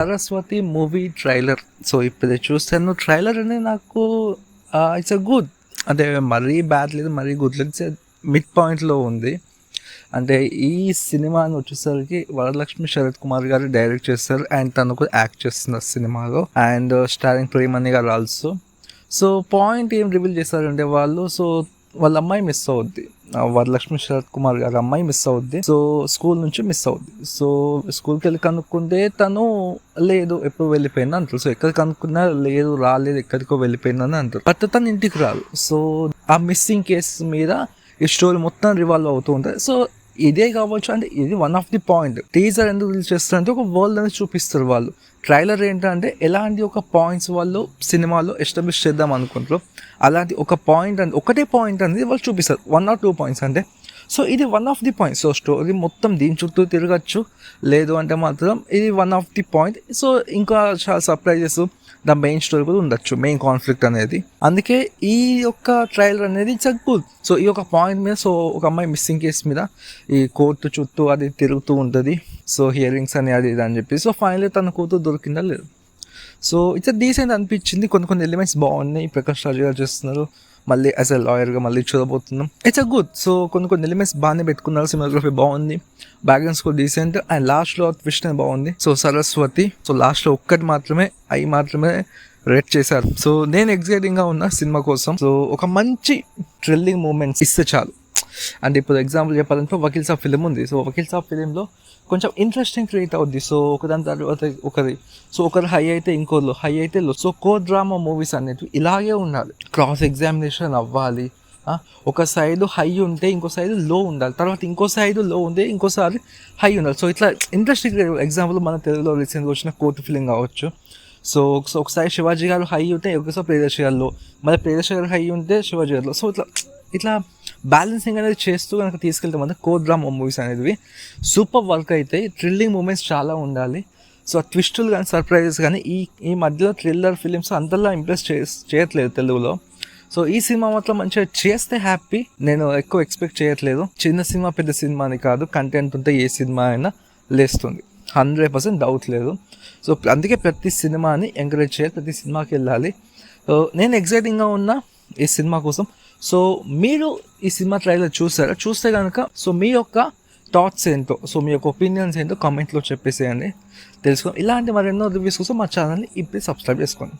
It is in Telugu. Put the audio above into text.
Saraswati movie trailer. సో ఇప్పుడు చూస్తాను ట్రైలర్ అనేది నాకు ఇట్స్ అ గుడ్, అంటే మరీ బ్యాడ్ లేదు, మరీ గుడ్ లేదు, ఇట్స్ మిడ్ పాయింట్లో ఉంది. అంటే ఈ సినిమాని వచ్చేసరికి వరలక్ష్మి శరత్ కుమార్ గారు డైరెక్ట్ చేస్తారు అండ్ తను కూడా యాక్ట్ చేస్తున్నారు సినిమాలో, అండ్ స్టారింగ్ ప్రియమణి గారు ఆల్సో. సో పాయింట్ ఏం రివీల్ చేస్తారంటే వాళ్ళు, సో వాళ్ళ అమ్మాయి మిస్ అవుద్ది, వరలక్ష్మి శరత్ కుమార్ గారి అమ్మాయి మిస్ అవుద్ది. సో స్కూల్ నుంచి మిస్ అవుద్ది. సో స్కూల్కి వెళ్ళి కనుక్కుంటే తను లేదు, ఎప్పుడు వెళ్ళిపోయింది అంటారు. సో ఎక్కడ కనుక్కున్నా లేదు, రాలేదు, ఎక్కడికో వెళ్ళిపోయిందని అంటారు. బట్ తను ఇంటికి రాదు. సో ఆ మిస్సింగ్ కేసు మీద ఈ స్టోరీ మొత్తం రివాల్వ్ అవుతూ ఉంటుంది. సో ఇదే కావచ్చు, అంటే ఇది one of the point. Teaser ఎందుకు రిలీజ్ చేస్తారంటే ఒక వరల్డ్ అనేది చూపిస్తారు వాళ్ళు. ట్రైలర్ ఏంటంటే ఎలాంటి ఒక పాయింట్స్ వాళ్ళు సినిమాలో ఎస్టాబ్లిష్ చేద్దాం అనుకుంటారు, అలాంటి ఒక పాయింట్ అంటే ఒకటే పాయింట్ అనేది వాళ్ళు చూపిస్తారు, 1 or 2 పాయింట్స్ అంటే. సో ఇది one of the points. So story మొత్తం దీని చుట్టూ తిరగచ్చు, లేదు అంటే మాత్రం ఇది one of the point. So ఇంకా చాలా సర్ప్రైజెస్ ద మెయిన్ స్టోరీ కూడా ఉండొచ్చు, మెయిన్ కాన్ఫ్లిక్ట్ అనేది. అందుకే ఈ యొక్క ట్రైలర్ అనేది ఇట్స్ గుడ్. సో ఈ ఒక పాయింట్ మీద, సో ఒక అమ్మాయి మిస్సింగ్ కేసు మీద ఈ కోర్టు చుట్టూ అది తిరుగుతూ ఉంటుంది. సో హియరింగ్స్ అని అది ఇది అని చెప్పి, సో ఫైనల్లీ తన కూతురు దొరికిందా లేదు. సో ఇట్స్ డీసెంట్ అనిపించింది. కొన్ని ఎలిమెంట్స్ బాగున్నాయి. ప్రకాష్ రాజ్ గారు చేస్తున్నారు, మళ్ళీ యాజ్ ఎ లాయర్గా మళ్ళీ చూడబోతున్నాం. It's a good. సో కొన్ని ఎలిమెంట్స్ బాగానే పెట్టుకున్నారు. సినిమాగ్రఫీ బాగుంది, బ్యాక్గ్రౌండ్ స్కోర్ డీసెంట్, అండ్ లాస్ట్లో ట్విస్ట్ అనేది బాగుంది. సో సరస్వతి, సో లాస్ట్లో ఒక్కటి మాత్రమే రేట్ చేశారు. సో నేను ఎక్సైటింగ్గా ఉన్నా సినిమా కోసం. సో ఒక మంచి థ్రిల్లింగ్ మూమెంట్స్ ఇస్తే చాలు. అంటే ఇప్పుడు ఎగ్జాంపుల్ చెప్పాలంటే వకీల్ సాబ్ ఫిలిం ఉంది. సో వకీల్ సాబ్ ఫిలింలో కొంచెం ఇంట్రెస్టింగ్ క్రియేట్ అవుద్ది. సో ఒకదాని తర్వాత ఒకరి, సో ఒకరు హై అయితే ఇంకోరు హై అయితే లో. సో కో డ్రామా మూవీస్ అనేవి ఇలాగే ఉండాలి. క్రాస్ ఎగ్జామినేషన్ అవ్వాలి. ఒక సైడ్ హై ఉంటే ఇంకో సైడ్ లో ఉండాలి, తర్వాత ఇంకో సైడ్ లో ఉంటే ఇంకోసారి హై ఉండాలి. సో ఇట్లా ఇంట్రెస్టింగ్. ఎగ్జాంపుల్ మన తెలుగులో రీసెంట్గా వచ్చిన కోర్టు ఫిలిం కావచ్చు. సో ఒకసారి శివాజీ గారు హై ఉంటే ఒకసారి ప్రియదర్శి గారిలో, మళ్ళీ ప్రియదర్శి గారు హై ఉంటే శివాజీ గారిలో. సో ఇట్లా బ్యాలెన్సింగ్ అనేది చేస్తూ కనుక తీసుకెళ్తే మన కో డ్రామా మూవీస్ అనేవి సూపర్ వర్క్ అయితే. థ్రిల్లింగ్ మూమెంట్స్ చాలా ఉండాలి. సో ట్విస్టులు కానీ సర్ప్రైజెస్ కానీ ఈ మధ్యలో థ్రిల్లర్ ఫిలిమ్స్ అంతలా ఇంప్రెస్ చేయట్లేదు తెలుగులో. సో ఈ సినిమా మాత్రం మంచిగా చేస్తే హ్యాపీ. నేను ఎక్కువ ఎక్స్పెక్ట్ చేయట్లేదు. చిన్న సినిమా పెద్ద సినిమా అని కాదు, కంటెంట్ ఉంటే ఏ సినిమా అయినా లేస్తుంది, 100% డౌట్ లేదు. సో అందుకే ప్రతి సినిమాని ఎంకరేజ్ చేయాలి, ప్రతి సినిమాకి వెళ్ళాలి. సో నేను ఎక్సైటింగ్గా ఉన్నా ఈ సినిమా కోసం. సో మీరు ఈ సినిమా ట్రైలర్ చూస్తే కనుక సో మీ యొక్క థాట్స్ ఏంటో, సో మీ యొక్క ఒపీనియన్స్ ఏంటో కామెంట్లో చెప్పేసేయండి, తెలుసుకోండి. ఇలాంటి మరెన్నో రివ్యూస్ కోసం మా ఛానల్ని ఇప్పుడు సబ్స్క్రైబ్ చేసుకోండి.